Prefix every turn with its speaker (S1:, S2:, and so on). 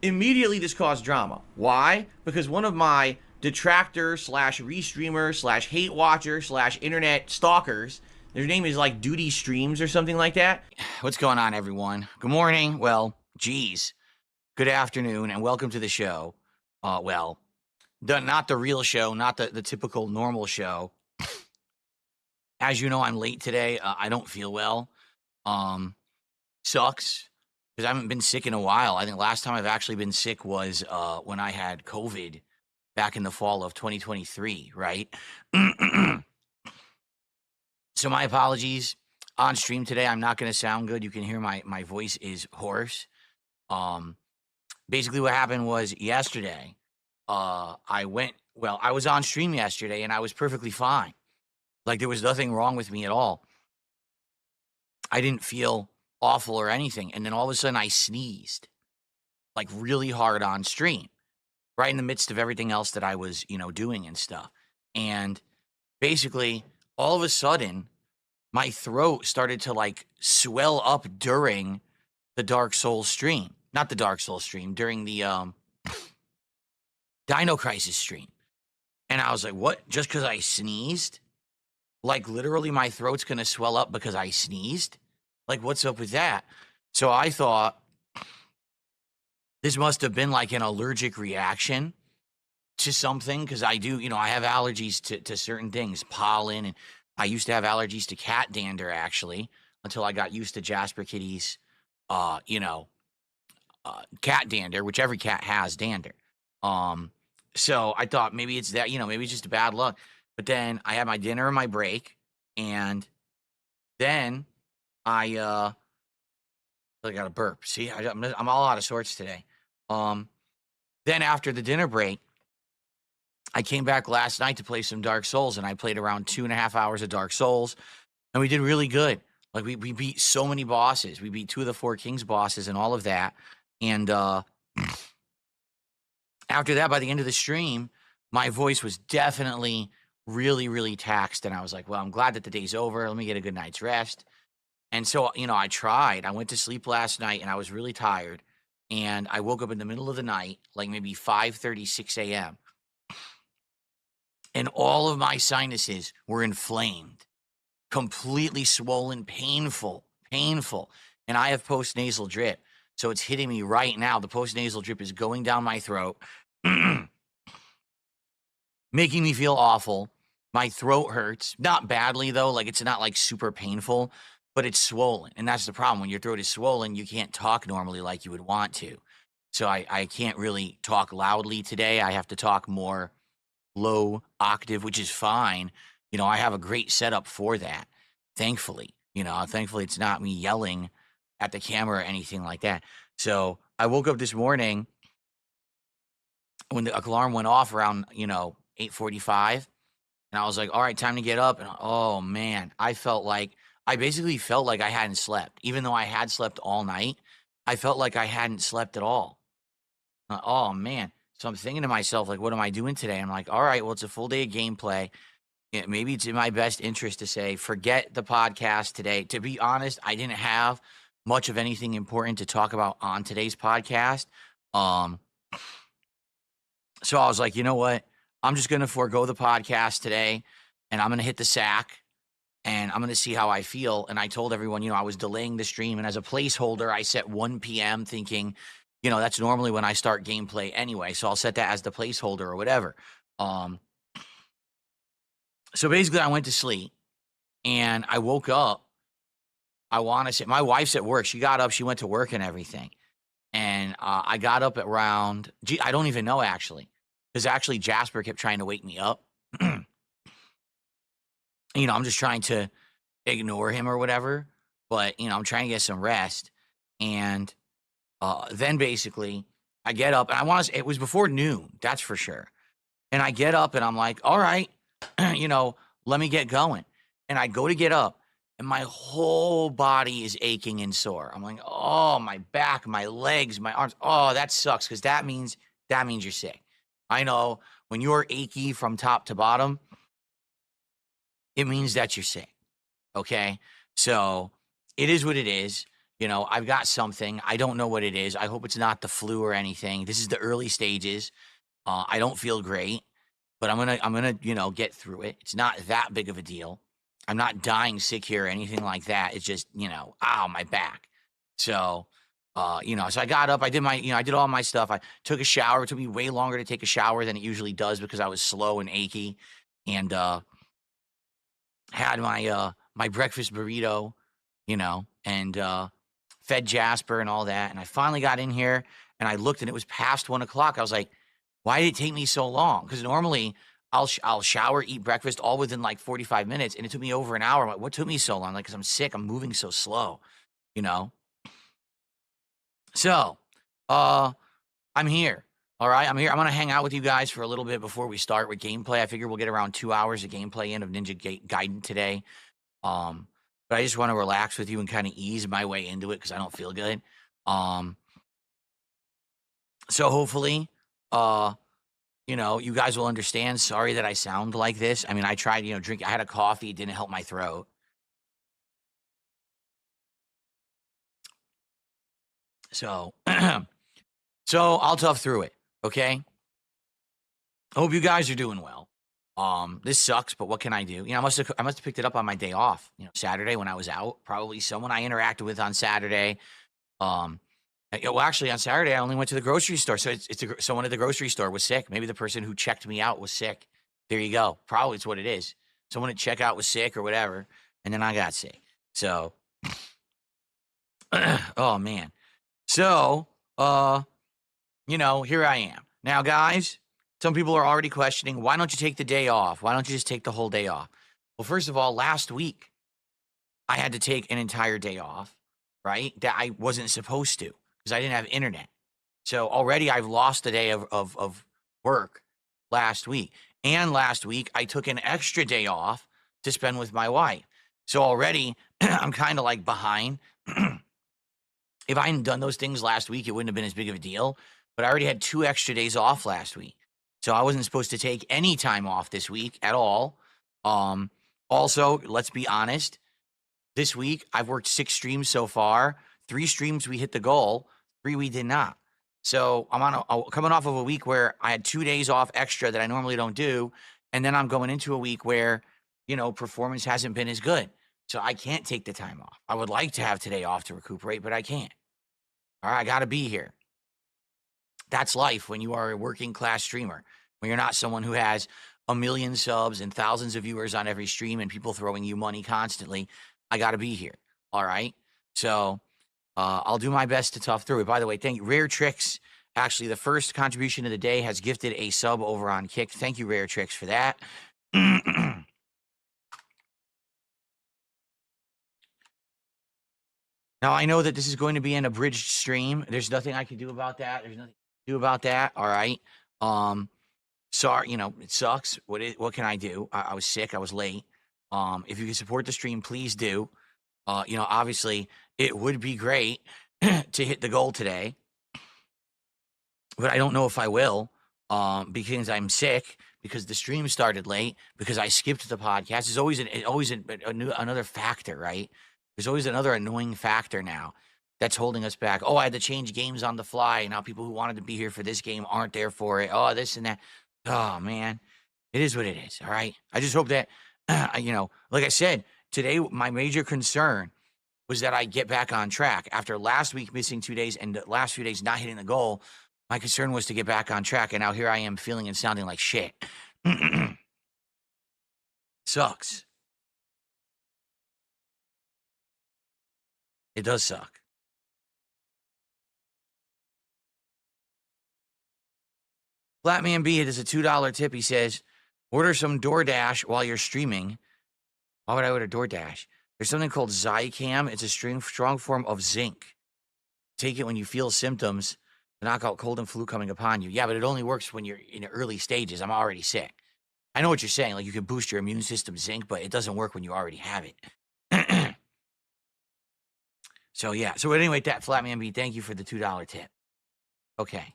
S1: Immediately this caused drama. Why? Because one of my detractor slash restreamer slash hate watcher slash internet stalkers, their name is like Duty Streams or something like that.
S2: What's going on, everyone? Good morning. Well, geez. Good afternoon, and welcome to the show. Not the real show, not the typical normal show. As you know, I'm late today. I don't feel well. Sucks because I haven't been sick in a while. I think last time I've actually been sick was when I had COVID back in the fall of 2023, right? So my apologies. On stream today, I'm not going to sound good. You can hear my voice is hoarse. Basically what happened was yesterday, I was on stream yesterday and I was perfectly fine. Like there was nothing wrong with me at all. I didn't feel awful or anything. And then all of a sudden I sneezed like really hard on stream, right in the midst of everything else that I was, doing and stuff. And basically all of a sudden my throat started to like swell up during the Dark Souls stream. Not the Dark Souls stream, during the Dino Crisis stream. And I was like, what? Just because I sneezed? Like literally my throat's going to swell up because I sneezed? Like what's up with that? So I thought this must have been like an allergic reaction to something because I do, I have allergies to certain things, pollen, and I used to have allergies to cat dander actually until I got used to Jasper Kitty's, cat dander, which every cat has dander. So I thought maybe it's that, maybe it's just a bad luck. But then I had my dinner and my break, and then I got a burp. See, I'm all out of sorts today. Then after the dinner break, I came back last night to play some Dark Souls, and I played around 2.5 hours of Dark Souls, and we did really good. Like we beat so many bosses. We beat 2 of the 4 Kings bosses and all of that. And after that, by the end of the stream, my voice was definitely really, really taxed. And I was like, well, I'm glad that the day's over. Let me get a good night's rest. And so, I tried. I went to sleep last night and I was really tired. And I woke up in the middle of the night, like maybe 5:30, 6 a.m. And all of my sinuses were inflamed, completely swollen, painful. And I have postnasal drip. So it's hitting me right now. The postnasal drip is going down my throat, making me feel awful. My throat hurts. Not badly, though. Like, it's not, like, super painful, but it's swollen. And that's the problem. When your throat is swollen, you can't talk normally like you would want to. So I can't really talk loudly today. I have to talk more low octave, which is fine. I have a great setup for that, thankfully. Thankfully it's not me yelling at the camera or anything like that. So I woke up this morning when the alarm went off around, 8:45. And I was like, all right, time to get up. And oh man, I basically felt like I hadn't slept. Even though I had slept all night, I felt like I hadn't slept at all. Oh man. So I'm thinking to myself, like, what am I doing today? I'm like, all right, well, it's a full day of gameplay. Yeah, maybe it's in my best interest to say, forget the podcast today. To be honest, I didn't have much of anything important to talk about on today's podcast. So I was like, you know what? I'm just going to forego the podcast today, and I'm going to hit the sack, and I'm going to see how I feel. And I told everyone, I was delaying the stream, and as a placeholder, I set 1 p.m. thinking, that's normally when I start gameplay anyway, so I'll set that as the placeholder or whatever. So basically, I went to sleep, and I woke up. I want to say, my wife's at work. She got up, she went to work and everything. And I got up at around, I don't even know actually, because actually Jasper kept trying to wake me up. I'm just trying to ignore him or whatever, but, I'm trying to get some rest. And then basically I get up, and it was before noon, that's for sure. And I get up and I'm like, all right, let me get going. And I go to get up, and my whole body is aching and sore. I'm like, oh, my back, my legs, my arms. Oh, that sucks, because that means you're sick. I know when you're achy from top to bottom, it means that you're sick. Okay. So it is what it is. You know, I've got something. I don't know what it is. I hope it's not the flu or anything. This is the early stages. I don't feel great, but I'm gonna, you know, get through it. It's not that big of a deal. I'm not dying sick here or anything like that. It's just, you know, ow, my back. So, you know, so I got up, I did my, you know, I did all my stuff. I took a shower. It took me way longer to take a shower than it usually does because I was slow and achy, and had my breakfast burrito, you know, and fed Jasper and all that. And I finally got in here and I looked and it was past 1 o'clock. I was like, why did it take me so long? Because normally I'll shower, eat breakfast all within like 45 minutes, and it took me over an hour. I'm like, what took me so long? Like, because I'm sick, I'm moving so slow, you know. So, I'm here. All right, I'm here. I'm gonna hang out with you guys for a little bit before we start with gameplay. I figure we'll get around 2 hours of gameplay in of Ninja Gaiden today. But I just want to relax with you and kind of ease my way into it because I don't feel good. So hopefully, you know, you guys will understand. Sorry that I sound like this. I mean, I tried, you know, I had a coffee. It didn't help my throat. So, so I'll tough through it. Okay. I hope you guys are doing well. This sucks, but what can I do? You know, I must have picked it up on my day off. You know, Saturday when I was out. Probably someone I interacted with on Saturday. Well, actually, on Saturday I only went to the grocery store, so someone at the grocery store was sick. Maybe the person who checked me out was sick. There you go. Probably it's what it is. Someone at checkout was sick or whatever, and then I got sick. So, oh man. So, you know, here I am now, guys. Some people are already questioning, why don't you take the day off? Why don't you just take the whole day off? Well, first of all, last week, I had to take an entire day off, right? That I wasn't supposed to because I didn't have internet. So already I've lost a day of work last week. And last week, I took an extra day off to spend with my wife. So already I'm kind of like behind. If I hadn't done those things last week, it wouldn't have been as big of a deal. But I already had 2 extra days off last week. So I wasn't supposed to take any time off this week at all. Also, let's be honest. This week, I've worked 6 streams so far. 3 streams, we hit the goal. 3, we did not. So I'm coming off of a week where I had 2 days off extra that I normally don't do. And then I'm going into a week where, you know, performance hasn't been as good. So I can't take the time off. I would like to have today off to recuperate, but I can't. All right, I got to be here. That's life when you are a working class streamer, when you're not someone who has a million subs and thousands of viewers on every stream and people throwing you money constantly. I got to be here. All right. So I'll do my best to tough through it. By the way, thank you. Rare Tricks, actually, the first contribution of the day, has gifted a sub over on Kick. Thank you, Rare Tricks, for that. Now, I know that this is going to be an abridged stream. There's nothing I can do about that. There's nothing to do about that. All right. Sorry, you know, it sucks. What can I do? I was sick. I was late. If you can support the stream, please do. You know, obviously, it would be great to hit the goal today, but I don't know if I will, because I'm sick, because the stream started late, because I skipped the podcast. There's always another factor, right? There's always another annoying factor now that's holding us back. Oh, I had to change games on the fly. Now people who wanted to be here for this game aren't there for it. Oh, this and that. Oh, man. It is what it is, all right? I just hope that, you know, like I said, today my major concern was that I get back on track. After last week missing 2 days and the last few days not hitting the goal, my concern was to get back on track, and now here I am feeling and sounding like shit. Sucks. It does suck. Flatman B, it is a $2 tip. He says, order some DoorDash while you're streaming. Why would I order DoorDash? There's something called Zicam. It's a strong form of zinc. Take it when you feel symptoms to knock out cold and flu coming upon you. Yeah, but it only works when you're in the early stages. I'm already sick. I know what you're saying. Like, you can boost your immune system zinc, but it doesn't work when you already have it. So, yeah. So, anyway, that Flatman B, thank you for the $2 tip. Okay.